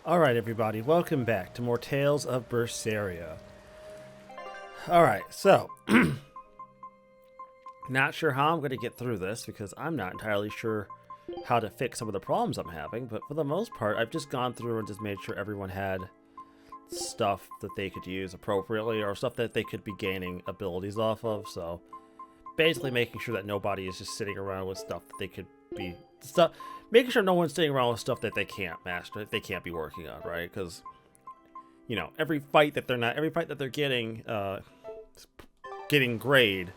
Alright, everybody, welcome back to more Tales of Berseria. Alright, so, not sure how I'm going to get through this because I'm not entirely sure how to fix some of the problems I'm having, but for the most part, I've just gone through and just made sure everyone had stuff that they could use appropriately or stuff that they could be gaining abilities off of, so basically making sure that nobody is just sitting around with stuff that they could be making sure no one's sitting around with stuff that they can't master, they can't be working on, right? Because you know, every fight that they're getting grade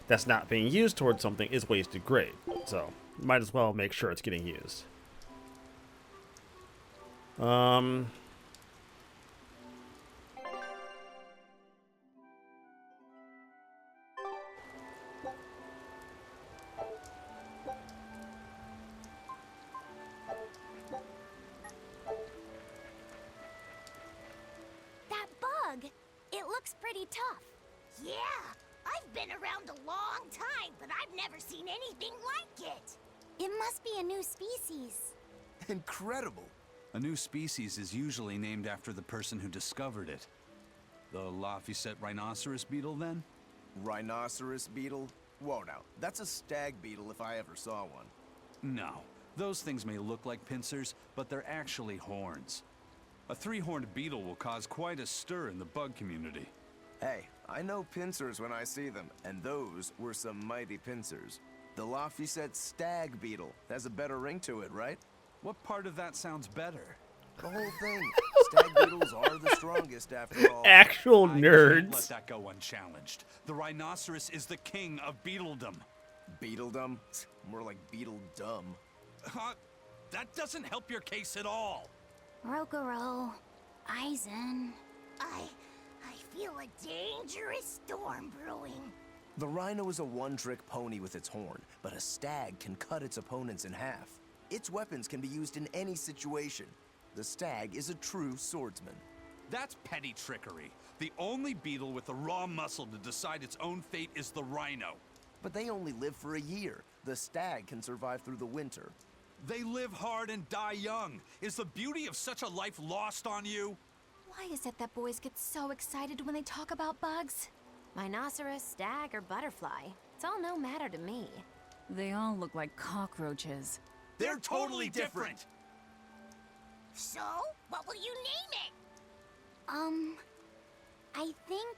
that's not being used towards something is wasted grade. So might as well make sure it's getting used. That bug, it looks pretty tough. Yeah, I've been around a long time, but I've never seen anything like it. It must be a new species. Incredible! A new species is usually named after the person who discovered it. The Laphicet rhinoceros beetle, then? Rhinoceros beetle? Whoa now, that's a stag beetle if I ever saw one. No. Those things may look like pincers, but they're actually horns. A three-horned beetle will cause quite a stir in the bug community. Hey, I know pincers when I see them, and those were some mighty pincers. The Laphicet stag beetle has a better ring to it, right? What part of that sounds better? The whole thing. Stag beetles are the strongest after all. Actual I can't nerds. let that go unchallenged. The rhinoceros is the king of beetledom. Beetledom? More like beetle dumb. That doesn't help your case at all. Rokuro, Eizen. I feel a dangerous storm brewing. The rhino is a one-trick pony with its horn, but a stag can cut its opponents in half. Its weapons can be used in any situation. The stag is a true swordsman. That's petty trickery. The only beetle with the raw muscle to decide its own fate is the rhino. But they only live for a year. The stag can survive through the winter. They live hard and die young. Is the beauty of such a life lost on you? Why is it that boys get so excited when they talk about bugs? Rhinoceros, stag, or butterfly. It's all no matter to me. They all look like cockroaches. They're totally different. So, what will you name it? I think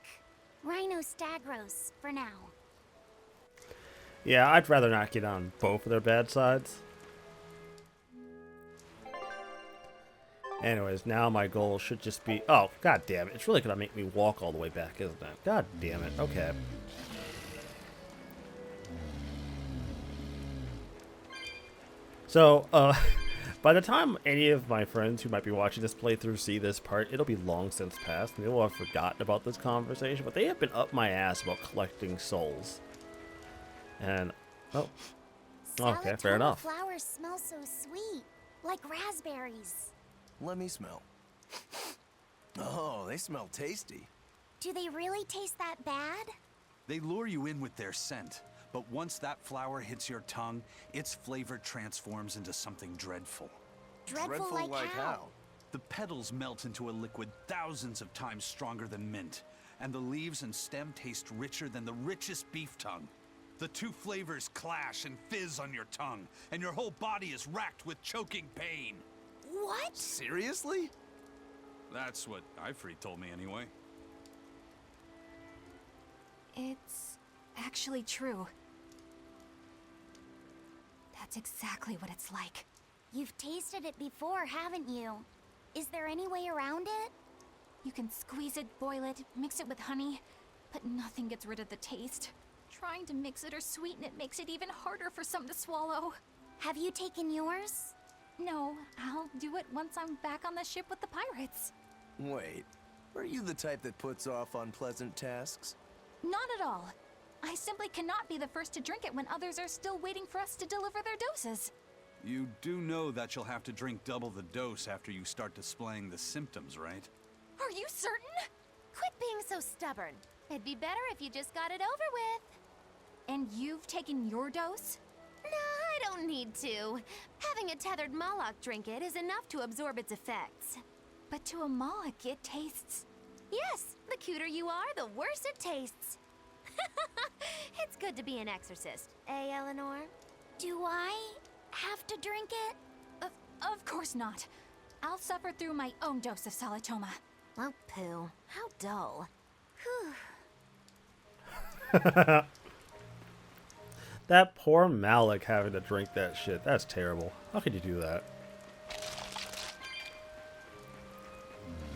Rhino-Stagros for now. Yeah, I'd rather not get on both of their bad sides. Anyways, now my goal should just be... Oh, god damn it. It's really going to make me walk all the way back, isn't it? God damn it. Okay. So, by the time any of my friends who might be watching this playthrough see this part, it'll be long since past, and they will have forgotten about this conversation, but they have been up my ass about collecting souls. And, oh, okay, fair enough. Flowers smell so sweet, like raspberries. Let me smell. Oh, they smell tasty. Do they really taste that bad? They lure you in with their scent, but once that flower hits your tongue, its flavor transforms into something dreadful. Dreadful like how? The petals melt into a liquid thousands of times stronger than mint, and the leaves and stem taste richer than the richest beef tongue. The two flavors clash and fizz on your tongue, and your whole body is racked with choking pain. What? Seriously? That's what Ifrit told me anyway. It's actually true. That's exactly what it's like. You've tasted it before, haven't you? Is there any way around it? You can squeeze it, boil it, mix it with honey, but nothing gets rid of the taste. Trying to mix it or sweeten it makes it even harder for some to swallow. Have you taken yours? No, I'll do it once I'm back on the ship with the pirates. Wait, are you the type that puts off unpleasant tasks? Not at all. I simply cannot be the first to drink it when others are still waiting for us to deliver their doses. You do know that you'll have to drink double the dose after you start displaying the symptoms, right? Are you certain? Quit being so stubborn. It'd be better if you just got it over with. And you've taken your dose? Nah, I don't need to. Having a tethered Moloch drink it is enough to absorb its effects. But to a Moloch, it tastes... Yes, the cuter you are, the worse it tastes. It's good to be an exorcist, eh, Eleanor? Do I have to drink it? Of course not. I'll suffer through my own dose of Salatoma. Oh, poo. How dull. Whew. That poor Malik having to drink that shit. That's terrible. How could you do that?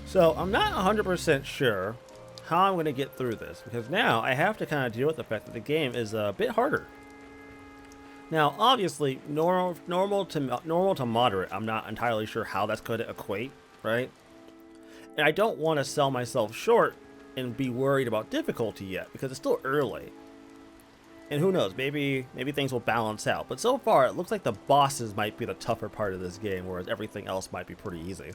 So, I'm not 100% sure how I'm going to get through this, because now I have to kind of deal with the fact that the game is a bit harder. Now, obviously, normal to moderate, I'm not entirely sure how that's going to equate, right? And I don't want to sell myself short and be worried about difficulty yet, because it's still early. And who knows, maybe things will balance out. But so far, it looks like the bosses might be the tougher part of this game, whereas everything else might be pretty easy.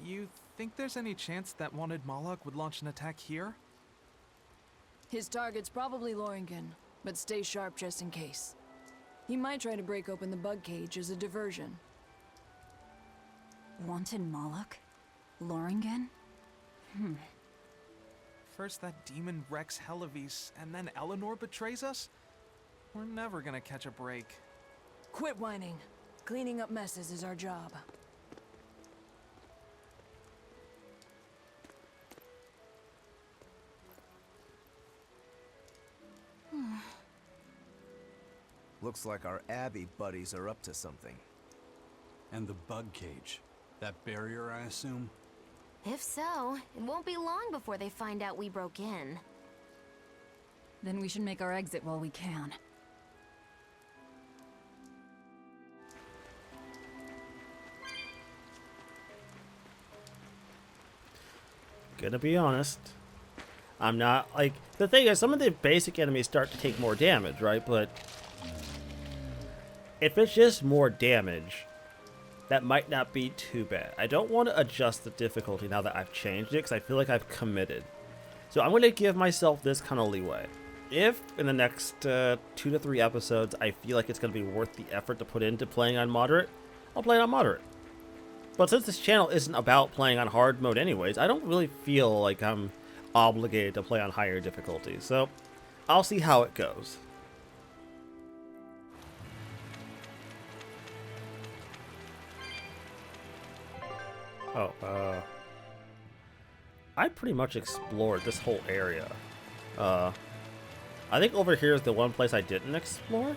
You think there's any chance that wanted Moloch would launch an attack here? His target's probably Lothringen, but stay sharp just in case. He might try to break open the bug cage as a diversion. Wanted Moloch? Lothringen? First that demon Rex Helavis, and then Eleanor betrays us? We're never gonna catch a break. Quit whining. Cleaning up messes is our job. Looks like our Abbey buddies are up to something. And the bug cage. That barrier, I assume? If so, it won't be long before they find out we broke in. Then we should make our exit while we can. Gonna be honest, I'm not, like, the thing is, some of the basic enemies start to take more damage, right? But if it's just more damage, that might not be too bad. I don't want to adjust the difficulty now that I've changed it, because I feel like I've committed. So I'm going to give myself this kind of leeway. If in the next 2 to 3 episodes I feel like it's going to be worth the effort to put into playing on moderate, I'll play it on moderate. But since this channel isn't about playing on hard mode anyways, I don't really feel like I'm obligated to play on higher difficulty. So I'll see how it goes. Oh, I pretty much explored this whole area. I think over here is the one place I didn't explore.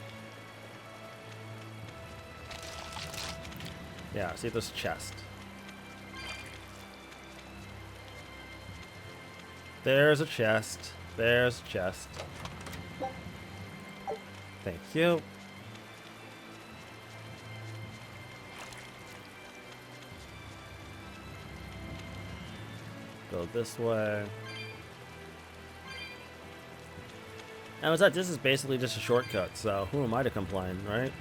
Yeah, see this chest. There's a chest. There's a chest. Thank you. Go this way. And besides, this is basically just a shortcut, so who am I to complain, right?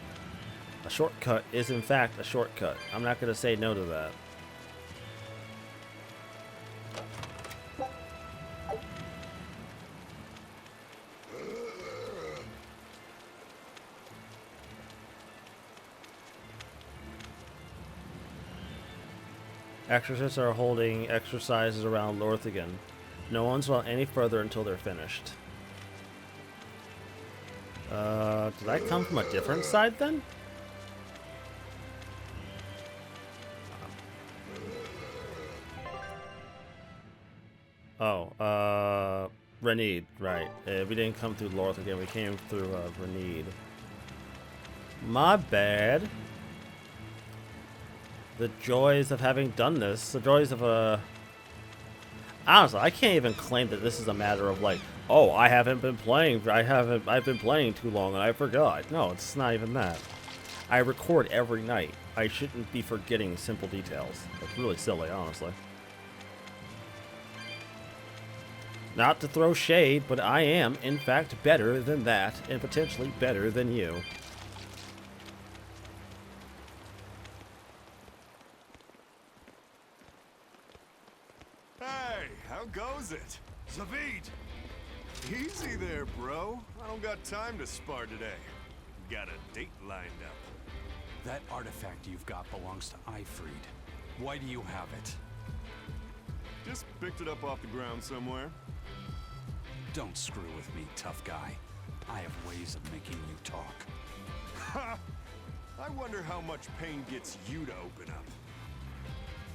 A shortcut is in fact a shortcut. I'm not going to say no to that. Exorcists are holding exercises around Lothringen. No one's gone any further until they're finished. Did I come from a different side then? Oh, Renede, right. We didn't come through Lothringen, we came through Renede. My bad. The joys of having done this, the joys of honestly, I can't even claim that this is a matter of like, oh, I've been playing too long and I forgot. No, it's not even that. I record every night. I shouldn't be forgetting simple details. It's really silly, honestly. Not to throw shade, but I am, in fact, better than that, and potentially better than you. Hey, how goes it? Zavid! Easy there, bro. I don't got time to spar today. Got a date lined up. That artifact you've got belongs to Eifried. Why do you have it? Just picked it up off the ground somewhere. Don't screw with me, tough guy. I have ways of making you talk. Ha! I wonder how much pain gets you to open up.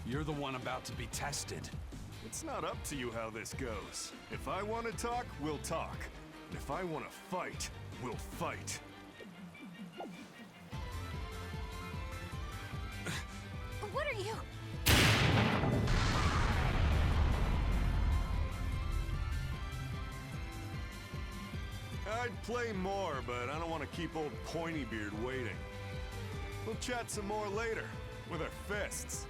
You're the one about to be tested. It's not up to you how this goes. If I want to talk, we'll talk. And if I want to fight, we'll fight. What are you? I'd play more, but I don't want to keep old Pointybeard waiting. We'll chat some more later, with our fists.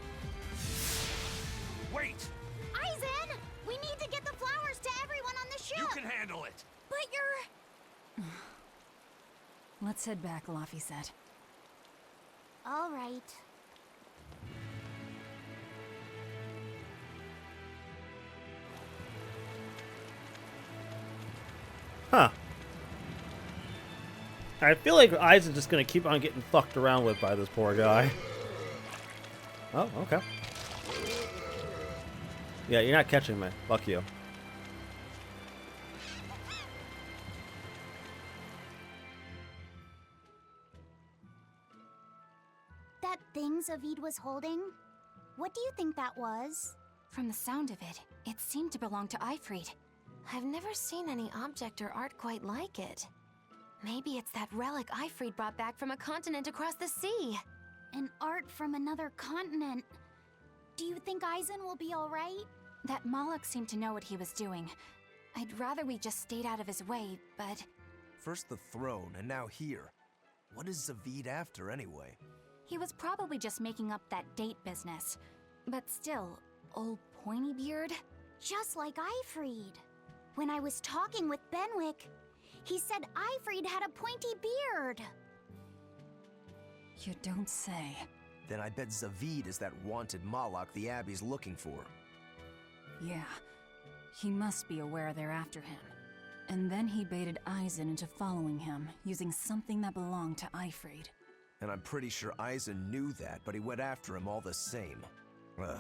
Wait! Eizen! We need to get the flowers to everyone on the ship! You can handle it! But you're... Let's head back, Laffy said. All right. Huh. I feel like Eizen's just gonna keep on getting fucked around with by this poor guy. Oh, okay. Yeah, you're not catching me. Fuck you. That thing Zavid was holding? What do you think that was? From the sound of it, it seemed to belong to Eifried. I've never seen any object or art quite like it. Maybe it's that relic Eifried brought back from a continent across the sea. An art from another continent. Do you think Eizen will be all right? That Moloch seemed to know what he was doing. I'd rather we just stayed out of his way, but... First the throne, and now here. What is Zavid after, anyway? He was probably just making up that date business. But still, old Pointybeard? Just like Eifried. When I was talking with Benwick, he said Eifried had a pointy beard. You don't say. Then I bet Zavid is that wanted Moloch the Abbey's looking for. Yeah. He must be aware they're after him. And then he baited Eizen into following him, using something that belonged to Eifried. And I'm pretty sure Eizen knew that, but he went after him all the same. Ugh,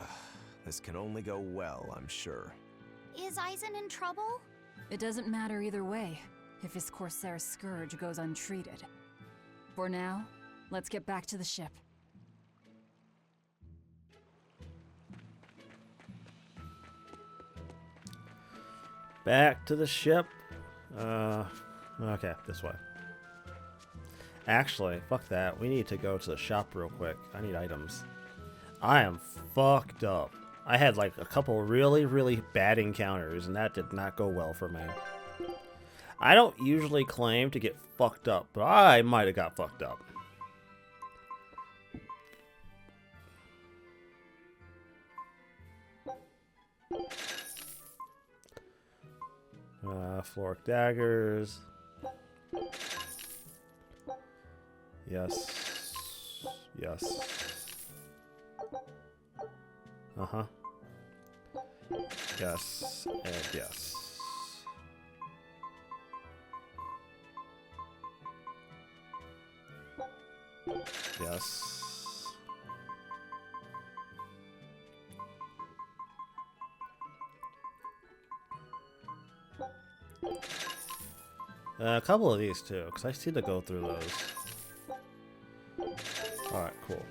this can only go well, I'm sure. Is Eizen in trouble? It doesn't matter either way, if his Corsair scourge goes untreated. For now, let's get back to the ship. Back to the ship. Okay, this way. Actually, fuck that. We need to go to the shop real quick. I need items. I am fucked up. I had like a couple really, really bad encounters, and that did not go well for me. I don't usually claim to get fucked up, but I might have got fucked up. Floric daggers. Yes. Yes. Uh-huh. Yes. And yes. Yes. A couple of these too, because I see to go through those. Alright, cool.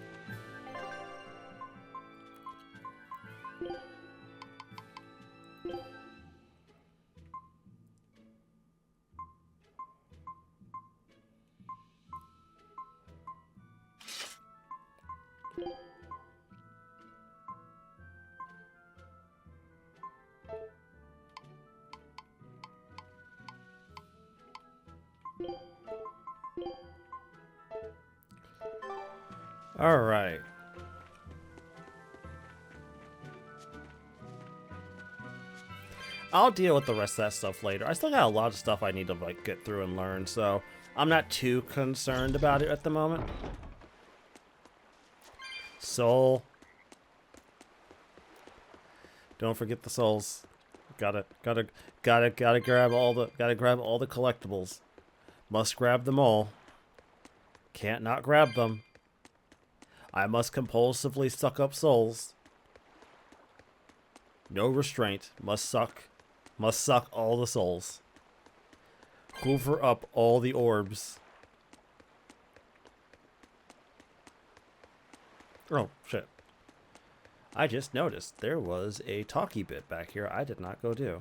All right. I'll deal with the rest of that stuff later. I still got a lot of stuff I need to like get through and learn, so I'm not too concerned about it at the moment. Soul. Don't forget the souls. Gotta grab all the collectibles. Must grab them all. Can't not grab them. I must compulsively suck up souls. No restraint. Must suck all the souls. Hoover up all the orbs. Oh, shit. I just noticed there was a talkie bit back here I did not go do.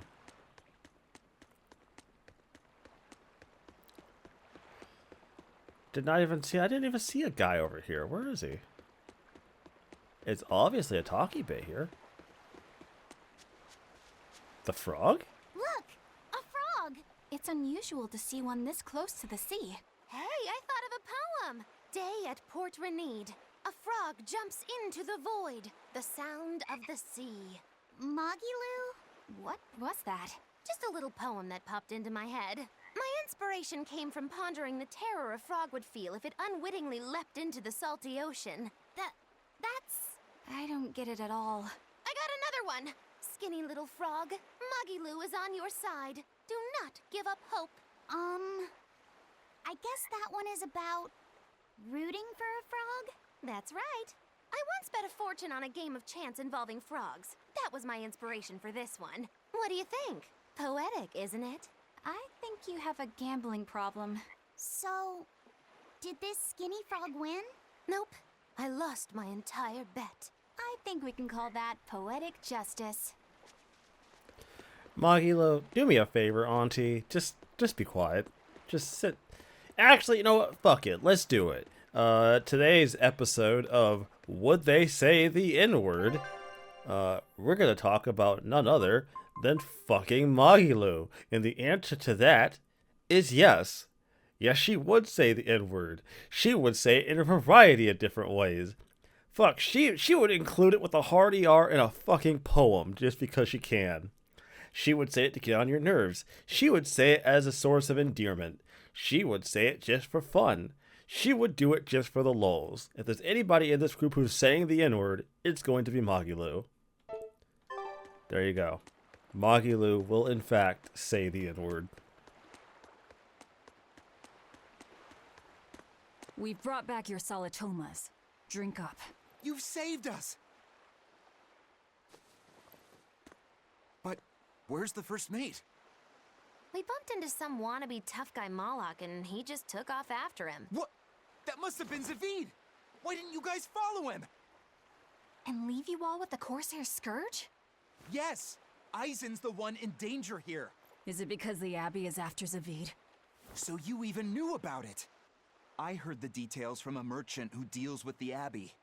I didn't even see a guy over here. Where is he? It's obviously a talkie bit here. The frog? Look! A frog! It's unusual to see one this close to the sea. Hey, I thought of a poem! Day at Port Renede. A frog jumps into the void. The sound of the sea. Moggy What was that? Just a little poem that popped into my head. My inspiration came from pondering the terror a frog would feel if it unwittingly leapt into the salty ocean. That's... I don't get it at all. I got another one! Skinny little frog, Moggy is on your side. Do not give up hope. I guess that one is about rooting for a frog? That's right. I once bet a fortune on a game of chance involving frogs. That was my inspiration for this one. What do you think? Poetic, isn't it? I think you have a gambling problem. So, did this skinny frog win? Nope. I lost my entire bet. I think we can call that poetic justice. Magilo, do me a favor, Auntie. Just be quiet. Just sit. Actually, you know what? Fuck it. Let's do it. Today's episode of Would They Say the N-Word, we're gonna talk about none other than fucking Magilo. And the answer to that is yes. Yes, she would say the N-word. She would say it in a variety of different ways. Fuck, she would include it with a hard ER in a fucking poem just because she can. She would say it to get on your nerves. She would say it as a source of endearment. She would say it just for fun. She would do it just for the lulz. If there's anybody in this group who's saying the N-word, it's going to be Magilo. There you go. Magilo will in fact say the N-word. We've brought back your solitomas. Drink up. You've saved us! But where's the first mate? We bumped into some wannabe tough guy Moloch and he just took off after him. What? That must have been Zavid! Why didn't you guys follow him? And leave you all with the Corsair Scourge? Yes! Eizen's the one in danger here. Is it because the Abbey is after Zavid? So you even knew about it? I heard the details from a merchant who deals with the Abbey.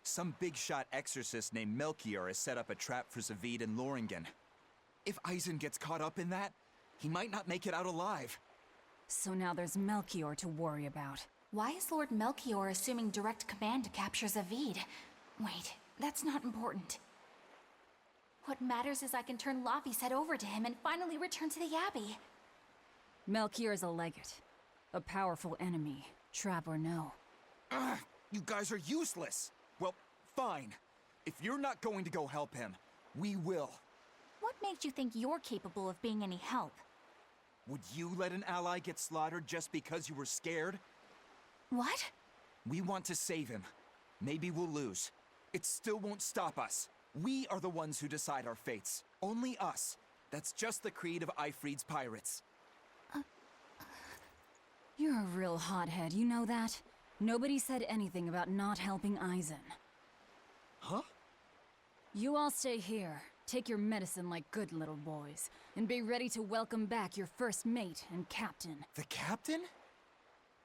Some big-shot exorcist named Melchior has set up a trap for Zavid in Lothringen. If Eizen gets caught up in that, he might not make it out alive. So now there's Melchior to worry about. Why is Lord Melchior assuming direct command to capture Zavid? Wait, that's not important. What matters is I can turn Laffy's head over to him and finally return to the Abbey. Melchior is a legate. A powerful enemy, trap or no. Ugh, you guys are useless! Well, fine. If you're not going to go help him, we will. What makes you think you're capable of being any help? Would you let an ally get slaughtered just because you were scared? What? We want to save him. Maybe we'll lose. It still won't stop us. We are the ones who decide our fates. Only us. That's just the creed of Eifried's pirates. You're a real hothead, you know that? Nobody said anything about not helping Eizen. Huh? You all stay here, take your medicine like good little boys, and be ready to welcome back your first mate and captain. The captain?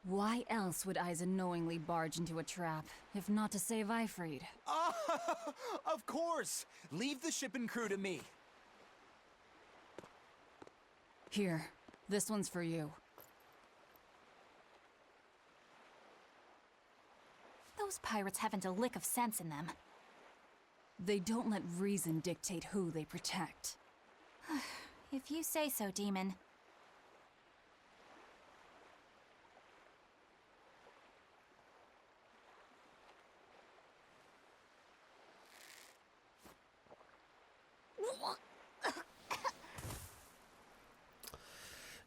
Why else would Eizen knowingly barge into a trap, if not to save Eifried? Of course! Leave the ship and crew to me. Here, this one's for you. Those pirates haven't a lick of sense in them. They don't let reason dictate who they protect. If you say so, Demon.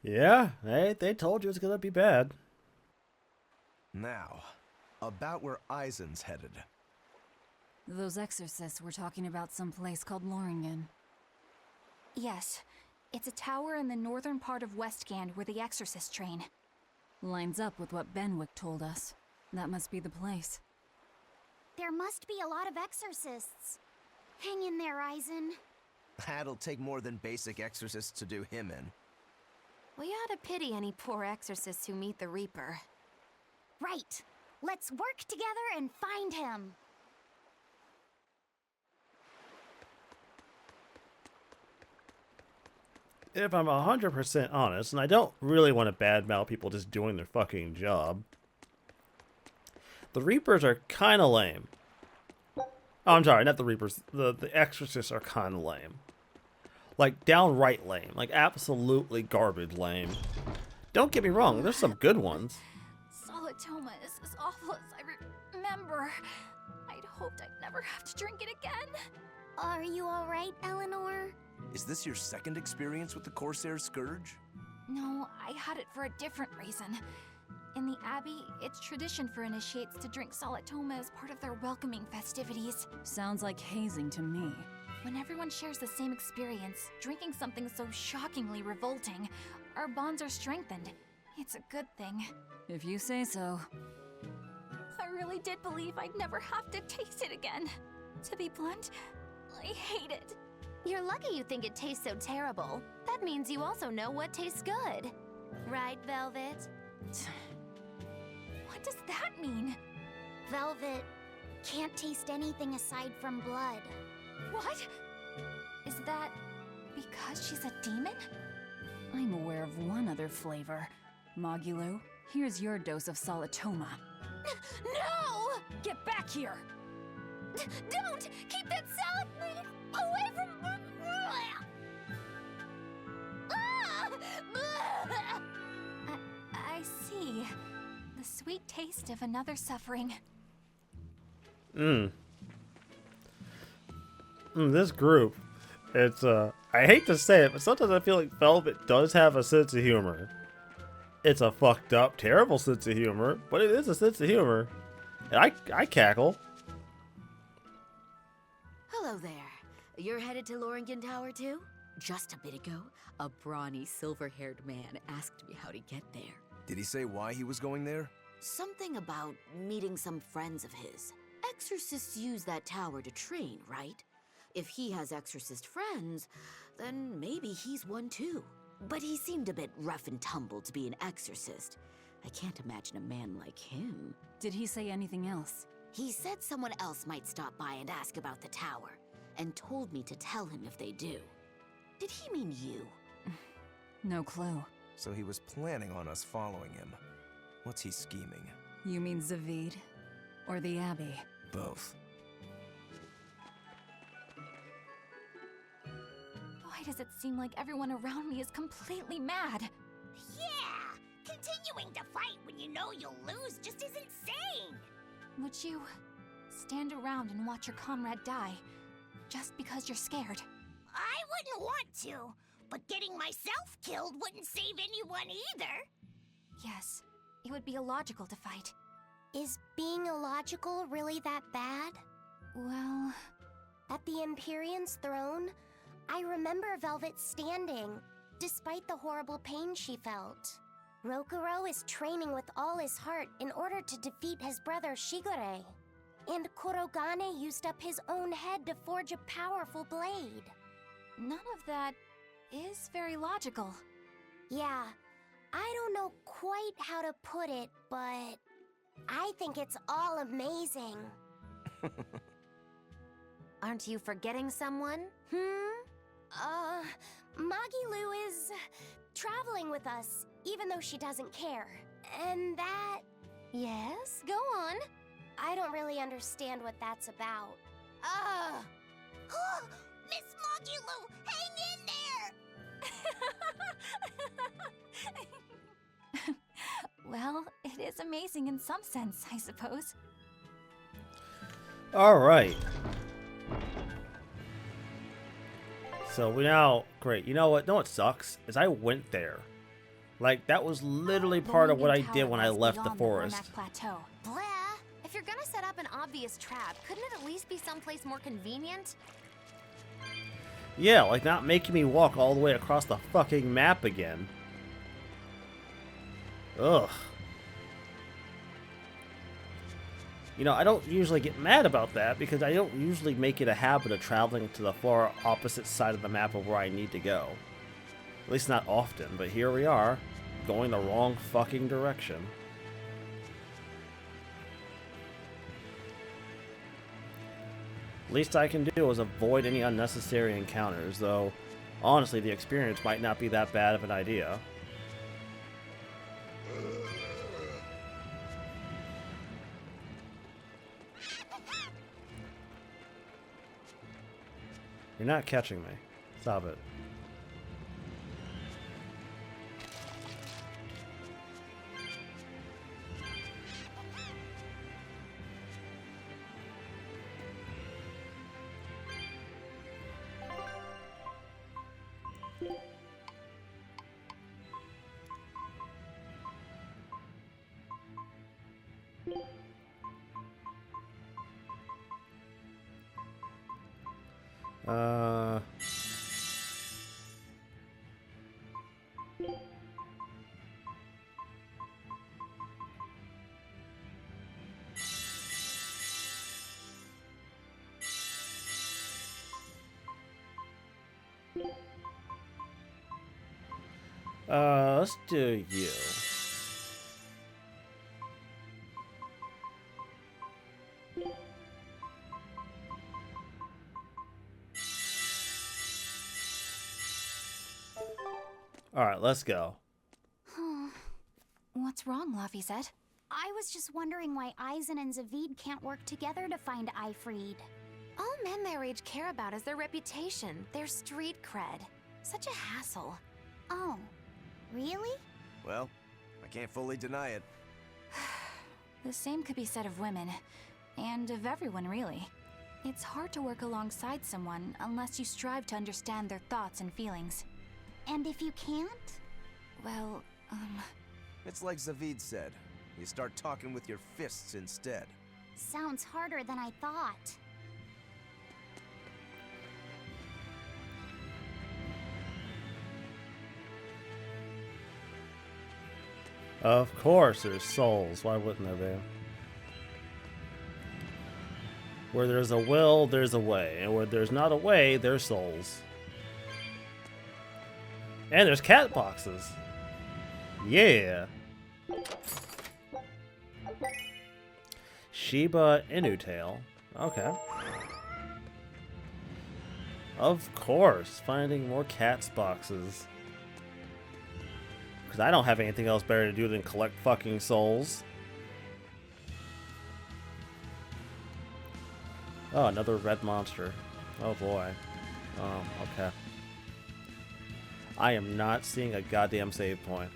Yeah, they told you it's gonna be bad. Now, about where Eizen's headed. Those exorcists were talking about some place called Lothringen. Yes, it's a tower in the northern part of Westgand where the exorcists train. Lines up with what Benwick told us. That must be the place. There must be a lot of exorcists. Hang in there, Eizen. That'll take more than basic exorcists to do him in. We ought to pity any poor exorcists who meet the Reaper. Right. Let's work together and find him. If I'm 100% honest, and I don't really want to badmouth people just doing their fucking job, the Reapers are kind of lame. Oh, I'm sorry, not the Reapers. The Exorcists are kind of lame. Like, downright lame. Like, absolutely garbage lame. Don't get me wrong, there's some good ones. Solitoma is as awful as I remember. I'd hoped I'd never have to drink it again. Are you alright, Eleanor? Is this your second experience with the Corsair Scourge? No, I had it for a different reason. In the Abbey, it's tradition for initiates to drink Solitoma as part of their welcoming festivities. Sounds like hazing to me. When everyone shares the same experience, drinking something so shockingly revolting, our bonds are strengthened. It's a good thing. If you say so. I really did believe I'd never have to taste it again. To be blunt, I hate it. You're lucky you think it tastes so terrible. That means you also know what tastes good. Right, Velvet? What does that mean? Velvet can't taste anything aside from blood. What? Is that because she's a demon? I'm aware of one other flavor. Mogulu, here's your dose of Solitoma. No! Get back here! Don't! Keep that salad away from... I see. The sweet taste of another suffering. This group, it's, I hate to say it, but sometimes I feel like Velvet does have a sense of humor. It's a fucked up, terrible sense of humor, but it is a sense of humor. And I cackle. Hello there. You're headed to Lothringen Tower too? Just a bit ago, a brawny, silver-haired man asked me how to get there. Did he say why he was going there? Something about meeting some friends of his. Exorcists use that tower to train, right? If he has exorcist friends, then maybe he's one too. But he seemed a bit rough and tumble to be an exorcist. I can't imagine a man like him. Did he say anything else? He said someone else might stop by and ask about the tower, and told me to tell him if they do. Did he mean you? No clue. So he was planning on us following him. What's he scheming? You mean Zavid? Or the Abbey? Both. Why does it seem like everyone around me is completely mad? Yeah! Continuing to fight when you know you'll lose just isn't sane! Would you stand around and watch your comrade die, just because you're scared? I wouldn't want to, but getting myself killed wouldn't save anyone either. Yes, it would be illogical to fight. Is being illogical really that bad? Well... At the Empyrean's throne, I remember Velvet standing, despite the horrible pain she felt. Rokuro is training with all his heart in order to defeat his brother Shigure. And Kurogane used up his own head to forge a powerful blade. None of that is very logical. Yeah, I don't know quite how to put it, but I think it's all amazing. Aren't you forgetting someone? Magilu is traveling with us, even though she doesn't care. And that... Yes, go on. I don't really understand what that's about. Miss Mogulu, hang in there! Well, it is amazing in some sense, I suppose. Alright. So we now... Great. You know what? No, what sucks? Is I went there. Like, that was literally part of what I did when I left the forest. Plateau. Blah! If you're gonna set up an obvious trap, couldn't it at least be someplace more convenient? Yeah, like not making me walk all the way across the fucking map again. Ugh. You know, I don't usually get mad about that because I don't usually make it a habit of traveling to the far opposite side of the map of where I need to go. At least not often, but here we are, going the wrong fucking direction. Least I can do is avoid any unnecessary encounters, though honestly the experience might not be that bad of an idea. You're not catching me. Stop it. Let's do you. Alright, let's go. What's wrong, Laphicet? I was just wondering why Eizen and Zavid can't work together to find Eifried. All men their age care about is their reputation, their street cred. Such a hassle. Oh, really? Well, I can't fully deny it. The same could be said of women, and of everyone, really. It's hard to work alongside someone unless you strive to understand their thoughts and feelings. And if you can't? Well, It's like Zavid said. You start talking with your fists instead. Sounds harder than I thought. Of course there's souls. Why wouldn't there be? Where there's a will, there's a way. And where there's not a way, there's souls. And there's cat boxes. Yeah. Shiba Inu tail. Okay. Of course, finding more cats boxes. Because I don't have anything else better to do than collect fucking souls. Oh, another red monster. Oh boy. Oh, okay. I am not seeing a goddamn save point.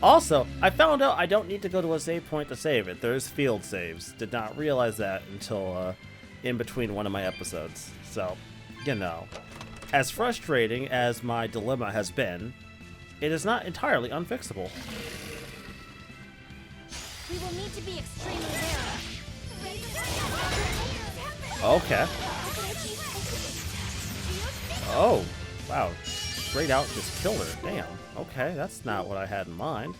Also, I found out I don't need to go to a save point to save it. There's field saves. Did not realize that until in between one of my episodes. So, you know. As frustrating as my dilemma has been, it is not entirely unfixable. We will need to be extremely wary. Okay. Oh, wow. Straight out just killed her. Damn. Okay, that's not what I had in mind.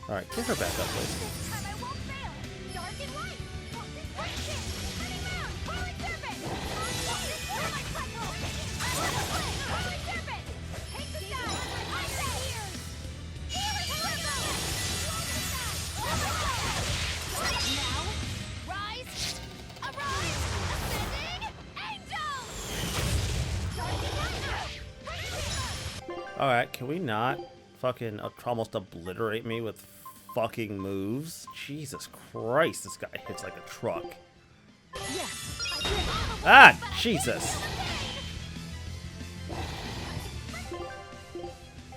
Alright, kick her back up, please. Alright, can we not fucking almost obliterate me with fucking moves? Jesus Christ, this guy hits like a truck. Ah, Jesus!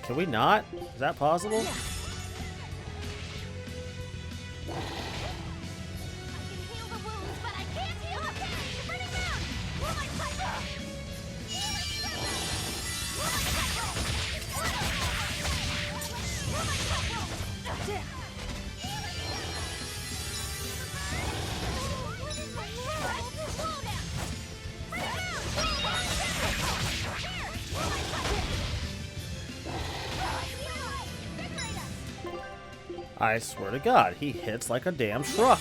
Can we not? Is that possible? I swear to God, he hits like a damn truck.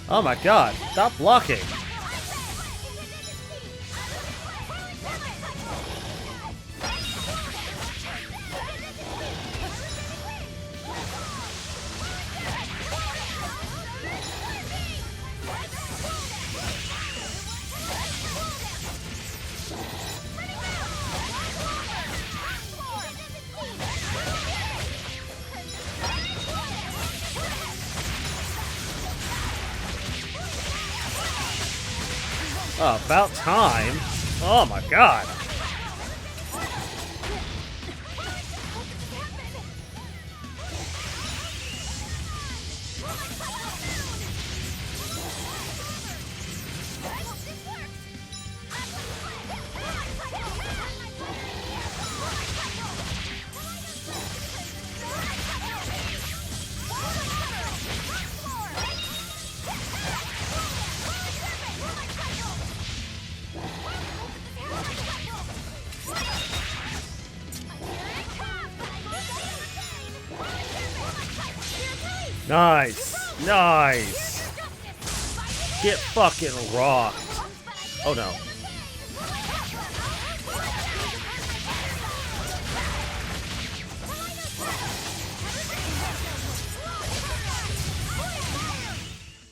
Oh my God, stop blocking. Oh, about time. Oh my God. Nice! Nice! Get fucking rocked! Oh no.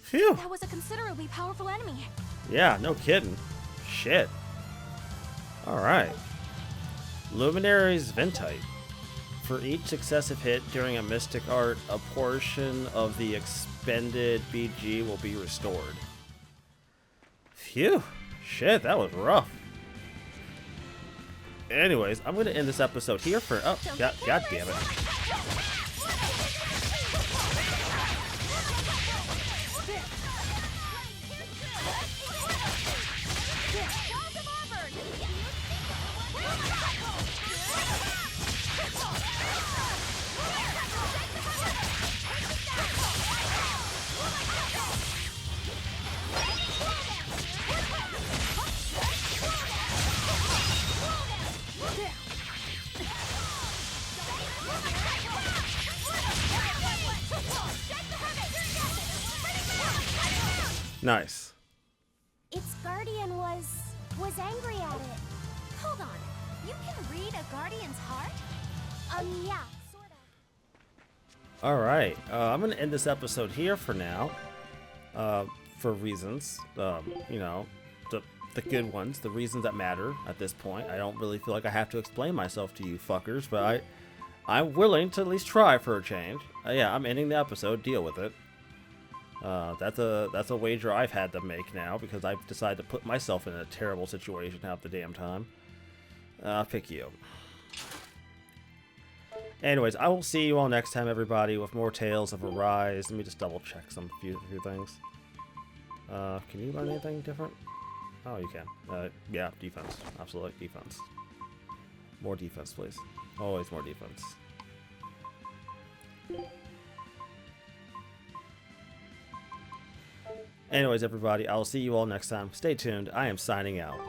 Phew! That was a considerably powerful enemy. Yeah, no kidding. Shit. Alright. Luminary's Ventite. For each successive hit during a Mystic Art, a portion of the expended BG will be restored. Phew. Shit, that was rough. Anyways, I'm going to end this episode here for... Oh, God damn it. Nice. Its guardian was angry at it. Hold on. You can read a guardian's heart? Yeah, sort of. Alright, I'm going to end this episode here for now. For reasons, you know, the good ones, the reasons that matter at this point. I don't really feel like I have to explain myself to you fuckers, but I'm willing to at least try for a change. Yeah, I'm ending the episode. Deal with it. That's a wager I've had to make now because I've decided to put myself in a terrible situation half the damn time. I'll pick you. Anyways, I will see you all next time, everybody, with more Tales of Arise. Let me just double check a few things. Can you learn anything different? Oh, you can. Yeah, defense. Absolutely, defense. More defense, please. Always more defense. Anyways, everybody, I will see you all next time. Stay tuned. I am signing out.